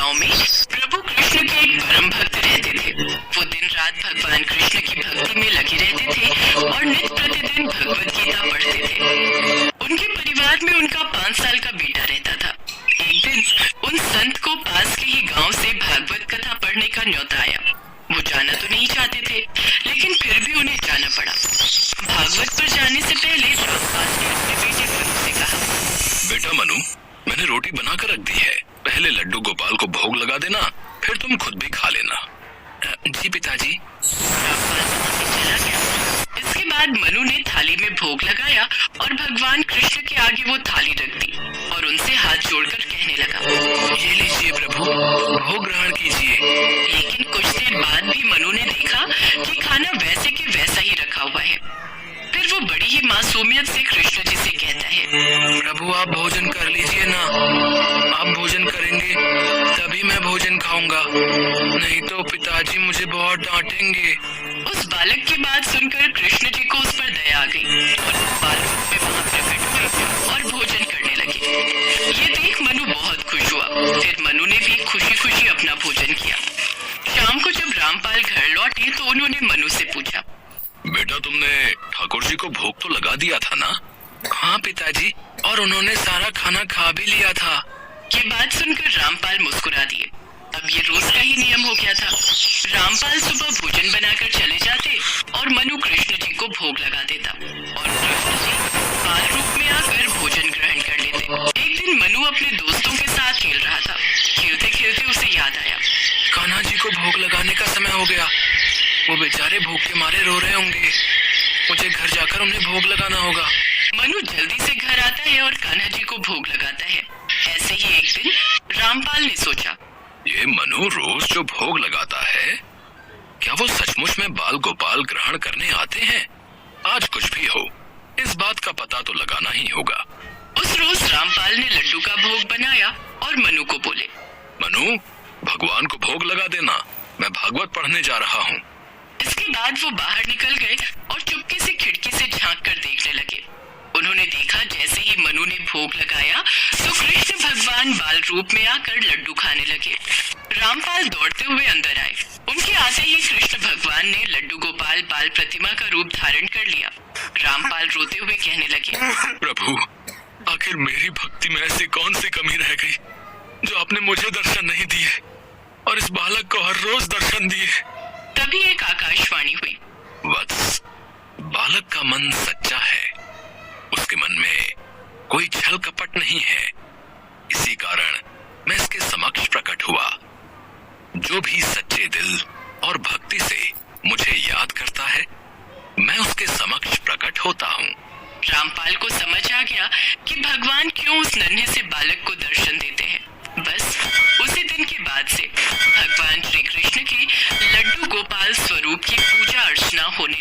गांव में प्रभु कृष्ण के एक परम भक्त रहते थे। वो दिन रात भगवान कृष्ण की भक्ति में लगे रहते थे और नित्य प्रतिदिन भगवत गीता पढ़ते थे। उनके परिवार में उनका 5 साल का बेटा रहता था। एक दिन उन संत को पास के ही गांव से भागवत कथा पढ़ने का न्योता आया। वो जाना तो नहीं चाहते थे, लेकिन फिर भी उन्हें जाना पड़ा। भागवत पर जाने से पहले रामपाल ने अपने बेटे मनु से कहा, बेटा मनु, मैंने रोटी बनाकर रख दी है, पहले लड्डू गोपाल को भोग लगा देना, फिर तुम खुद भी खा लेना। जी पिताजी। रामपाल वहां से चला गया। इसके बाद मनु ने थाली में भोग लगाया और भगवान कृष्ण के आगे वो थाली रख दी और उनसे हाथ जोड़कर कहने लगा, ये लीजिए प्रभु, भोग ग्रहण कीजिए। लेकिन कुछ देर बाद भी मनु ने देखा कि खाना वैसे के वैसा ही रखा हुआ है। फिर वो बड़ी ही मासूमियत से कृष्ण जी से कहता है, प्रभु आप भोजन कर लीजिए ना, आप भोजन करेंगे तभी मैं भोजन खाऊंगा, नहीं तो पिताजी मुझे बहुत डांटेंगे। उस बालक की बात सुनकर कृष्ण जी को उस पर दया आ गई और बालक में वहां प्रकट हुए और भोजन करने लगे। ये देख मनु बहुत खुश हुआ। फिर मनु ने भी खुशी खुशी अपना भोजन किया। शाम को जब रामपाल घर लौटे तो उन्होंने मनु से पूछा, बेटा तुमने ठाकुर जी को भोग तो लगा दिया था ना? हाँ पिताजी, और उन्होंने सारा खाना खा भी लिया था। ये बात सुनकर रामपाल मुस्कुरा दिए। अब ये रोज का ही नियम हो गया था। रामपाल सुबह भोजन बनाकर चले जाते और मनु कृष्ण जी को भोग लगा देता और कृष्ण जी बाल रूप में आकर भोजन ग्रहण कर लेते। एक दिन मनु अपने दोस्तों के साथ खेल रहा था। खेलते खेलते उसे याद आया, कान्हा जी को भोग लगाने का समय हो गया, वो बेचारे भूख के मारे रो रहे होंगे, मुझे घर जाकर उन्हें भोग लगाना होगा। मनु जल्दी से घर आता है और कान्हा जी को भोग लगाता है। ऐसे ही एक दिन रामपाल ने सोचा, ये मनु रोज जो भोग लगाता है, क्या वो सचमुच में बाल गोपाल ग्रहण करने आते हैं? आज कुछ भी हो, इस बात का पता तो लगाना ही होगा। उस रोज रामपाल ने लड्डू का भोग बनाया और मनु को बोले, मनु भगवान को भोग लगा देना, मैं भागवत पढ़ने जा रहा हूँ। इसके बाद वो बाहर निकल गए और चुपके से खिड़की से झांक कर देखने लगे। उन्होंने देखा जैसे ही मनु ने भोग लगाया तो कृष्ण भगवान बाल रूप में आकर लड्डू खाने लगे। रामपाल दौड़ते हुए अंदर आए। उनके आते ही कृष्ण भगवान ने लड्डू गोपाल बाल प्रतिमा का रूप धारण कर लिया। रामपाल रोते हुए कहने लगे, प्रभु आखिर मेरी भक्ति में ऐसी कौन सी कमी रह गई जो आपने मुझे दर्शन नहीं दिए और इस बालक को हर रोज दर्शन दिए। तभी एक आकाशवाणी हुई, वत्स, बालक का मन सच्चा है, उसके मन में कोई छल कपट नहीं है, इसी कारण मैं इसके समक्ष प्रकट हुआ। जो भी सच्चे दिल और भक्ति से मुझे याद करता है, मैं उसके समक्ष प्रकट होता हूँ। रामपाल को समझ आ गया कि भगवान क्यों उस नन्हे से बालक को दर्शन देते हैं। बस उसी दिन के बाद से भगवान श्री कृष्ण के लड्डू गोपाल स्वरूप की पूजा अर्चना होने